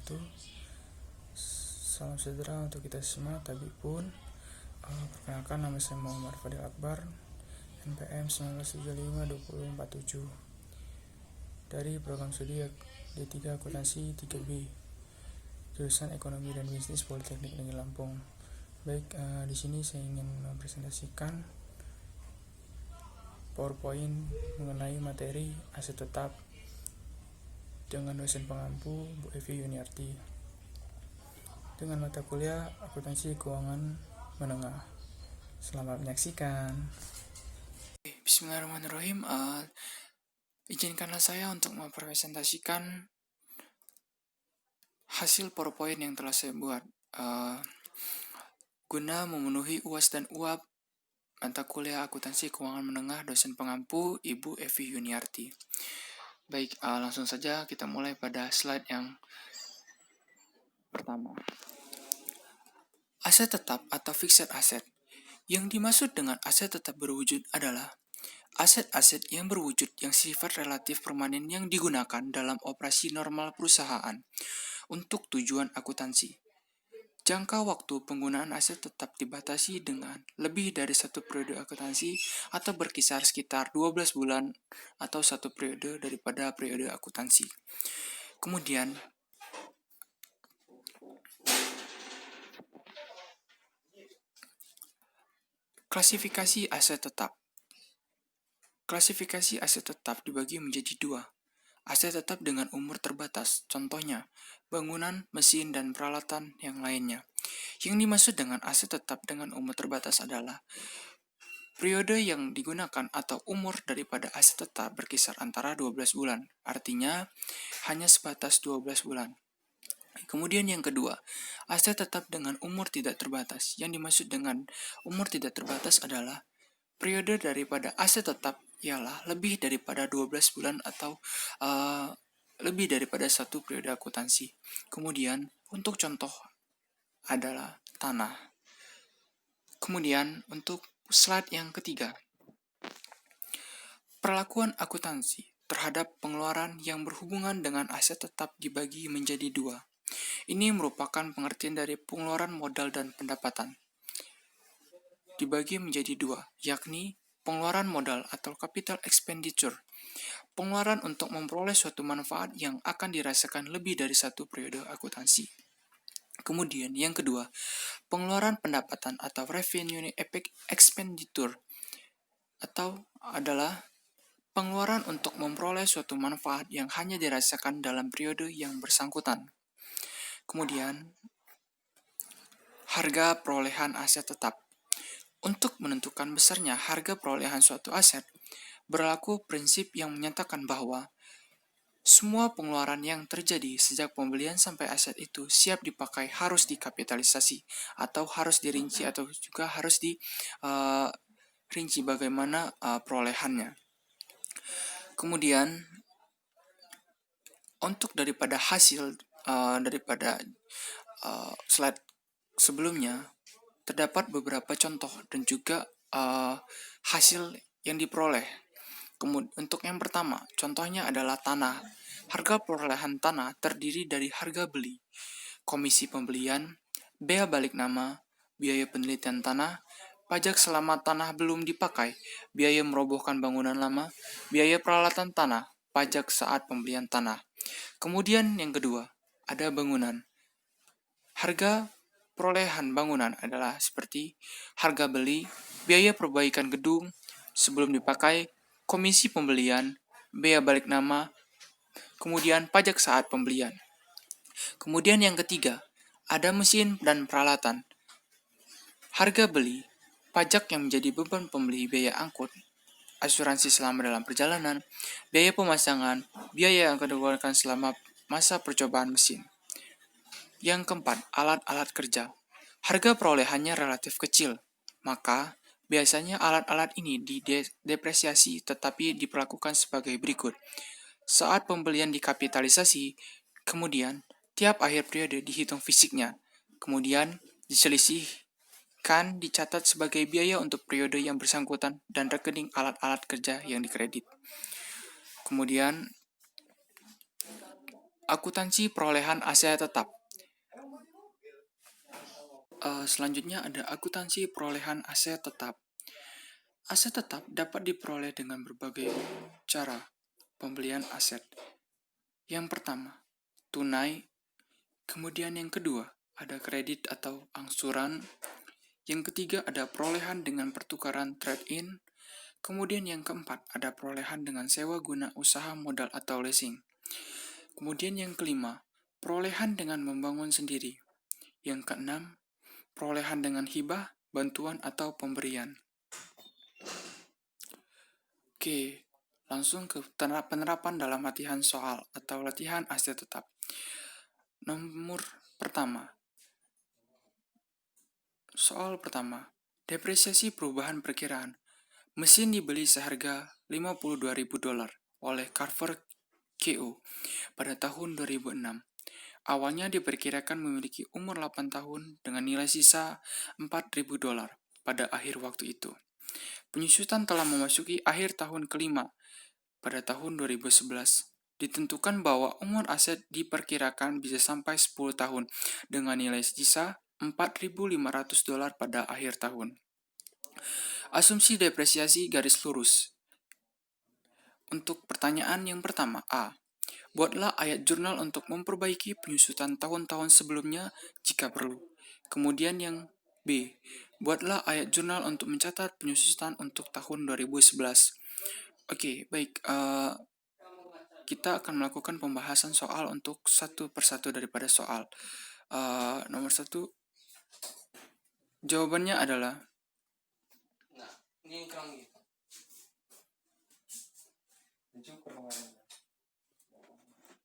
wabarakatuh. Salam sejahtera untuk kita semua. Tapi pun perkenalkan, nama saya Muhammad Fadil Akbar, NPM 1975-2047 dari program studi D3 Akuntansi 3B, jurusan Ekonomi dan Bisnis Politeknik Negeri Lampung. Baik, di sini saya ingin mempresentasikan PowerPoint mengenai materi aset tetap dengan dosen pengampu Bu Evi Yuniarti dengan mata kuliah Akuntansi Keuangan Menengah. Selamat menyaksikan. Bismillahirrahmanirrahim. Izinkanlah saya untuk mempresentasikan hasil PowerPoint yang telah saya buat guna memenuhi UAS dan UAP mata kuliah Akuntansi Keuangan Menengah dosen pengampu Ibu Evi Yuniarti. Baik, langsung saja kita mulai pada slide yang pertama. Aset tetap atau fixed asset. Yang dimaksud dengan aset tetap berwujud adalah aset-aset yang berwujud yang sifat relatif permanen yang digunakan dalam operasi normal perusahaan untuk tujuan akuntansi. Jangka waktu penggunaan aset tetap dibatasi dengan lebih dari satu periode akuntansi atau berkisar sekitar 12 bulan atau satu periode daripada periode akuntansi. Kemudian, klasifikasi aset tetap. Klasifikasi aset tetap dibagi menjadi dua. Aset tetap dengan umur terbatas, contohnya bangunan, mesin, dan peralatan yang lainnya. Yang dimaksud dengan aset tetap dengan umur terbatas adalah periode yang digunakan atau umur daripada aset tetap berkisar antara 12 bulan, artinya hanya sebatas 12 bulan. Kemudian yang kedua, aset tetap dengan umur tidak terbatas. Yang dimaksud dengan umur tidak terbatas adalah periode daripada aset tetap ialah lebih daripada 12 bulan atau lebih daripada satu periode akuntansi. Kemudian untuk contoh adalah tanah. Kemudian untuk slide yang ketiga, perlakuan akuntansi terhadap pengeluaran yang berhubungan dengan aset tetap dibagi menjadi dua. Ini merupakan pengertian dari pengeluaran modal dan pendapatan. Dibagi menjadi dua, yakni pengeluaran modal atau capital expenditure. Pengeluaran untuk memperoleh suatu manfaat yang akan dirasakan lebih dari satu periode akuntansi. Kemudian yang kedua, pengeluaran pendapatan atau revenue expenditure atau adalah pengeluaran untuk memperoleh suatu manfaat yang hanya dirasakan dalam periode yang bersangkutan. Kemudian, harga perolehan aset tetap. Untuk menentukan besarnya harga perolehan suatu aset, berlaku prinsip yang menyatakan bahwa semua pengeluaran yang terjadi sejak pembelian sampai aset itu siap dipakai harus dikapitalisasi atau harus dirinci atau juga harus dirinci bagaimana perolehannya. Kemudian untuk daripada hasil daripada slide sebelumnya terdapat beberapa contoh dan juga hasil yang diperoleh. Kemudian untuk yang pertama, contohnya adalah tanah. Harga perolehan tanah terdiri dari harga beli, komisi pembelian, bea balik nama, biaya penelitian tanah, pajak selama tanah belum dipakai, biaya merobohkan bangunan lama, biaya peralatan tanah, pajak saat pembelian tanah. Kemudian yang kedua, ada bangunan. Harga perolehan bangunan adalah seperti harga beli, biaya perbaikan gedung sebelum dipakai, komisi pembelian, bea balik nama, kemudian pajak saat pembelian. Kemudian yang ketiga, ada mesin dan peralatan. Harga beli, pajak yang menjadi beban pembeli, biaya angkut, asuransi selama dalam perjalanan, biaya pemasangan, biaya yang akan dikeluarkan selama masa percobaan mesin. Yang keempat, alat-alat kerja. Harga perolehannya relatif kecil, maka biasanya alat-alat ini didepresiasi tetapi diperlakukan sebagai berikut. Saat pembelian dikapitalisasi, kemudian tiap akhir periode dihitung fisiknya, kemudian diselisihkan dicatat sebagai biaya untuk periode yang bersangkutan dan rekening alat-alat kerja yang dikredit. Kemudian Akuntansi perolehan aset tetap. Selanjutnya ada akuntansi perolehan aset tetap. Aset tetap dapat diperoleh dengan berbagai cara pembelian aset. Yang pertama, tunai. Kemudian yang kedua, ada kredit atau angsuran. Yang ketiga, ada perolehan dengan pertukaran trade-in. Kemudian yang keempat, ada perolehan dengan sewa guna usaha modal atau leasing. Kemudian yang kelima, perolehan dengan membangun sendiri. Yang keenam, perolehan dengan hibah, bantuan, atau pemberian. Oke, langsung ke penerapan dalam latihan soal atau latihan aset tetap. Nomor pertama, soal pertama, depresiasi perubahan perkiraan. Mesin dibeli seharga $52.000 oleh Carver KO pada tahun 2006. Awalnya diperkirakan memiliki umur 8 tahun dengan nilai sisa $4.000 pada akhir waktu itu. Penyusutan telah memasuki akhir tahun kelima pada tahun 2011. Ditentukan bahwa umur aset diperkirakan bisa sampai 10 tahun dengan nilai sisa $4.500 pada akhir tahun. Asumsi depresiasi garis lurus. Untuk pertanyaan yang pertama, A. Buatlah ayat jurnal untuk memperbaiki penyusutan tahun-tahun sebelumnya jika perlu. Kemudian yang B. Buatlah ayat jurnal untuk mencatat penyusutan untuk tahun 2011. Oke, baik. Kita akan melakukan pembahasan soal untuk satu persatu daripada soal. Nomor satu, jawabannya adalah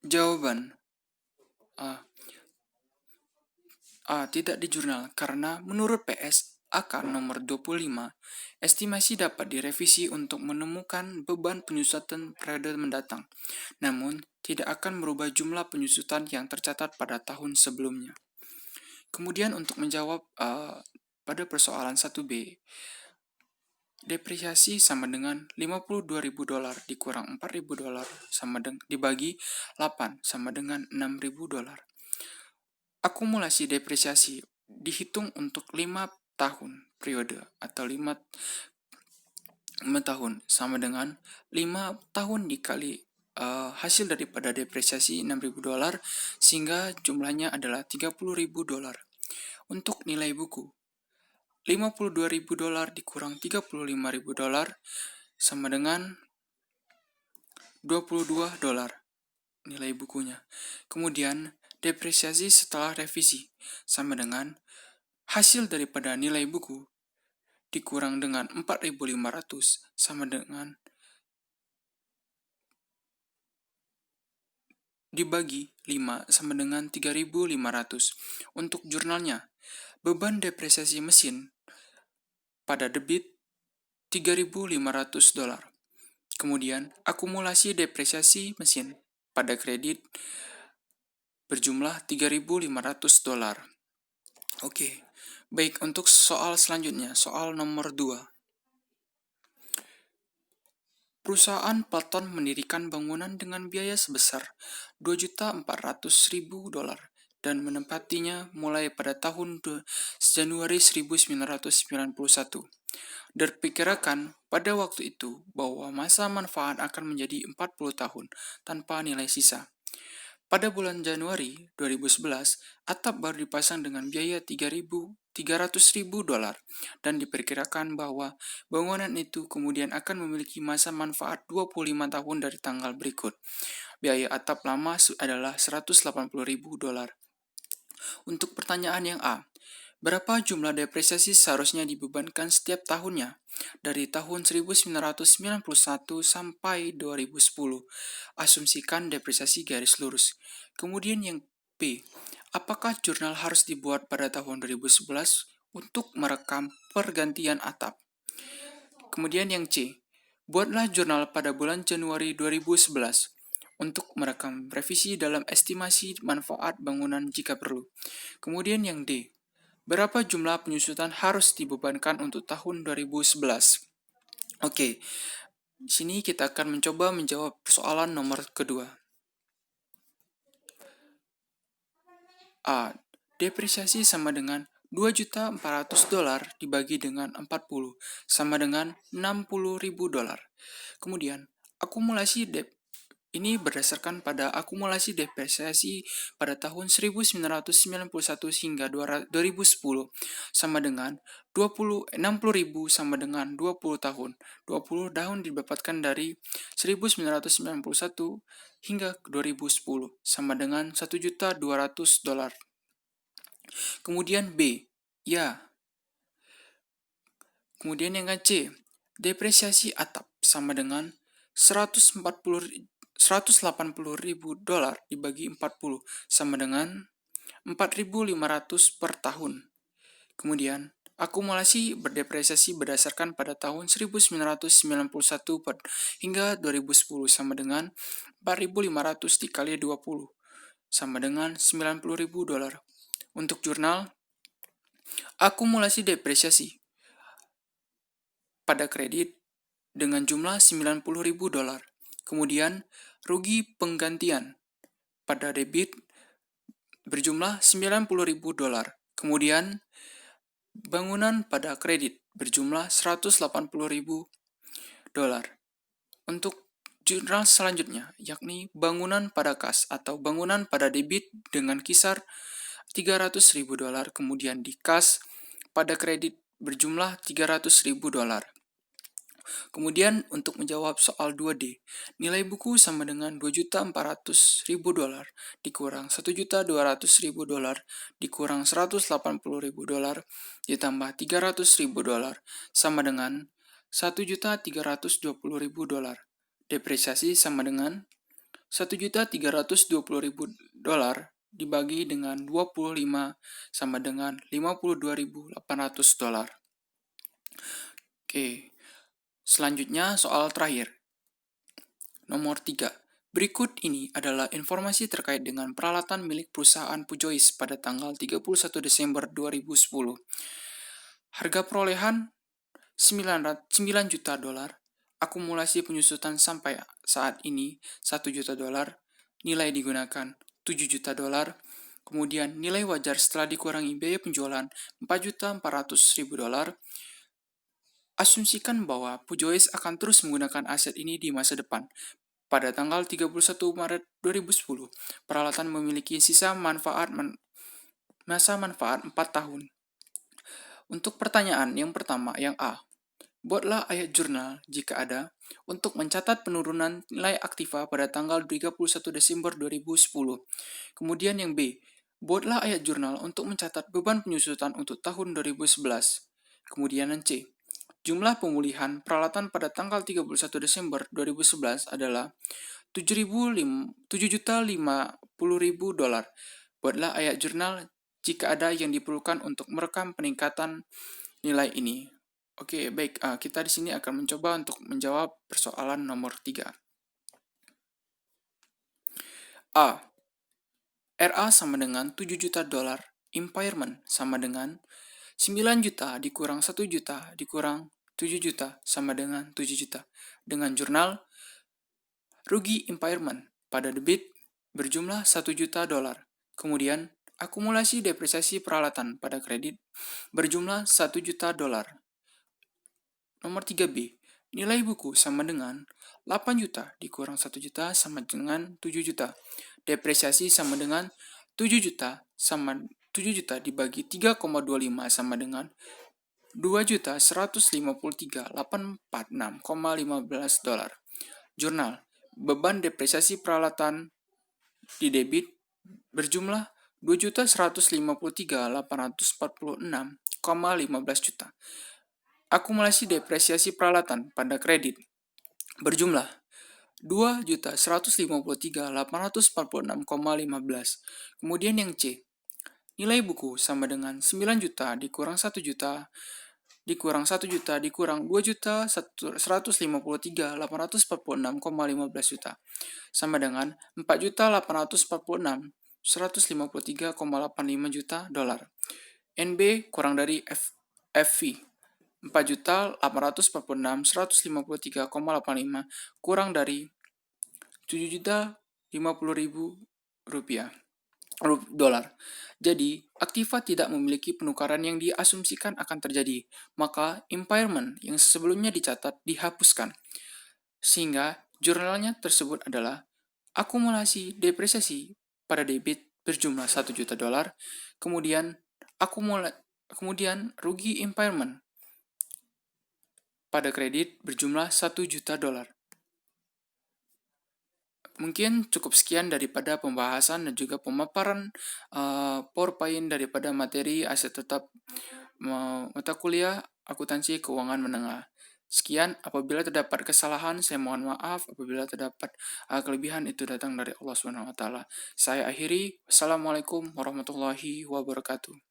jawaban tidak di jurnal karena menurut PS AK nomor 25, estimasi dapat direvisi untuk menemukan beban penyusutan periode mendatang, namun tidak akan merubah jumlah penyusutan yang tercatat pada tahun sebelumnya. Kemudian untuk menjawab pada persoalan 1B, depresiasi sama dengan $52.000 dikurang $4.000 sama dibagi 8 sama dengan $6.000. Akumulasi depresiasi dihitung untuk 5 tahun periode atau 5 tahun sama dengan 5 tahun dikali hasil daripada depresiasi $6.000 sehingga jumlahnya adalah $30.000. Untuk nilai buku, $52.000 dikurang $35.000 sama dengan $22 nilai bukunya. Kemudian depresiasi setelah revisi sama dengan hasil daripada nilai buku dikurang dengan 4.500 sama dengan dibagi 5 sama dengan 3.500. Untuk jurnalnya, beban depresiasi mesin pada debit $3.500. Kemudian akumulasi depresiasi mesin pada kredit berjumlah $3.500. Oke, baik untuk soal selanjutnya, soal nomor 2. Perusahaan Platon mendirikan bangunan dengan biaya sebesar $2.400.000 dan menempatinya mulai pada tahun Januari 1991. Diperkirakan pada waktu itu bahwa masa manfaat akan menjadi 40 tahun tanpa nilai sisa. Pada bulan Januari 2011, atap baru dipasang dengan biaya $300.000 dan diperkirakan bahwa bangunan itu kemudian akan memiliki masa manfaat 25 tahun dari tanggal berikut. Biaya atap lama adalah $180.000. Untuk pertanyaan yang A, berapa jumlah depresiasi seharusnya dibebankan setiap tahunnya dari tahun 1991 sampai 2010? Asumsikan depresiasi garis lurus. Kemudian yang B, apakah jurnal harus dibuat pada tahun 2011 untuk merekam pergantian atap? Kemudian yang C, buatlah jurnal pada bulan Januari 2011 untuk merekam revisi dalam estimasi manfaat bangunan jika perlu. Kemudian yang D, berapa jumlah penyusutan harus dibebankan untuk tahun 2011? Oke, di sini kita akan mencoba menjawab persoalan nomor kedua. A. Depresiasi sama dengan $2.400.000 dibagi dengan 40 sama dengan $60.000. Kemudian, akumulasi ini berdasarkan pada akumulasi depresiasi pada tahun 1991 hingga 2010 sama dengan 60.000 sama dengan 20 tahun. 20 tahun didapatkan dari 1991 hingga 2010 sama dengan $1.200.000. Kemudian B, ya. Kemudian yang C, depresiasi atap sama dengan $180.000 dibagi 40 sama dengan 4.500 per tahun. Kemudian, akumulasi berdepresiasi berdasarkan pada tahun 1991 hingga 2010 sama dengan 4.500 dikali 20 sama dengan $90.000. Untuk jurnal, akumulasi depresiasi pada kredit dengan jumlah $90.000. Kemudian, rugi penggantian pada debit berjumlah $90.000. Kemudian, bangunan pada kredit berjumlah $180.000. Untuk jurnal selanjutnya, yakni bangunan pada kas atau bangunan pada debit dengan kisar $300.000, kemudian di kas pada kredit berjumlah $300.000. Kemudian untuk menjawab soal 2D, nilai buku sama dengan $2.400.000 dikurang $1.200.000 dikurang $180.000 ditambah $300.000 sama dengan $1.320.000. Depresiasi sama dengan $1.320.000 dibagi dengan 25 sama dengan $52.800. Oke. Selanjutnya soal terakhir. Nomor 3. Berikut ini adalah informasi terkait dengan peralatan milik perusahaan Pujois pada tanggal 31 Desember 2010. Harga perolehan $9 juta, akumulasi penyusutan sampai saat ini $1 juta, nilai digunakan $7 juta, kemudian nilai wajar setelah dikurangi biaya penjualan $4.400.000. Asumsikan bahwa Pujois akan terus menggunakan aset ini di masa depan. Pada tanggal 31 Maret 2010, peralatan memiliki sisa masa manfaat 4 tahun. Untuk pertanyaan yang pertama, yang A. Buatlah ayat jurnal, jika ada, untuk mencatat penurunan nilai aktiva pada tanggal 31 Desember 2010. Kemudian yang B. Buatlah ayat jurnal untuk mencatat beban penyusutan untuk tahun 2011. Kemudian yang C. Jumlah pemulihan peralatan pada tanggal 31 Desember 2011 adalah $7.050.000. Buatlah ayat jurnal jika ada yang diperlukan untuk merekam peningkatan nilai ini. Oke, baik. Kita di sini akan mencoba untuk menjawab persoalan nomor 3. A. RA sama dengan $7 juta. Impairment sama dengan 9 juta dikurang 1 juta dikurang 7 juta sama dengan 7 juta. Dengan jurnal, rugi impairment pada debit berjumlah $1 juta. Kemudian, akumulasi depresiasi peralatan pada kredit berjumlah $1 juta. Nomor 3B, nilai buku sama dengan 8 juta dikurang 1 juta sama dengan 7 juta. Depresiasi sama dengan 7 juta sama 7 juta dibagi 3,25 sama dengan $2.153.846,15. Jurnal, beban depresiasi peralatan di debit berjumlah $2.153.846,15 juta. Akumulasi depresiasi peralatan pada kredit berjumlah $2.153.846,15. Kemudian yang C, nilai buku sama dengan 9 juta dikurang 1 juta dikurang 1 juta dikurang 2.153.846,15 juta sama dengan 4.846.153,85 juta dolar. NB kurang dari FV 4.846.153,85 kurang dari $7.050.000. dolar. Jadi, aktiva tidak memiliki penukaran yang diasumsikan akan terjadi, maka impairment yang sebelumnya dicatat dihapuskan. Sehingga jurnalnya tersebut adalah akumulasi depresiasi pada debit berjumlah 1 juta dolar, kemudian kemudian rugi impairment pada kredit berjumlah 1 juta dolar. Mungkin cukup sekian daripada pembahasan dan juga pemaparan PowerPoint daripada materi aset tetap mata kuliah akuntansi keuangan menengah. Sekian, apabila terdapat kesalahan, saya mohon maaf. Apabila terdapat kelebihan, itu datang dari Allah Subhanahu wa Ta'ala. Saya akhiri. Wassalamualaikum warahmatullahi wabarakatuh.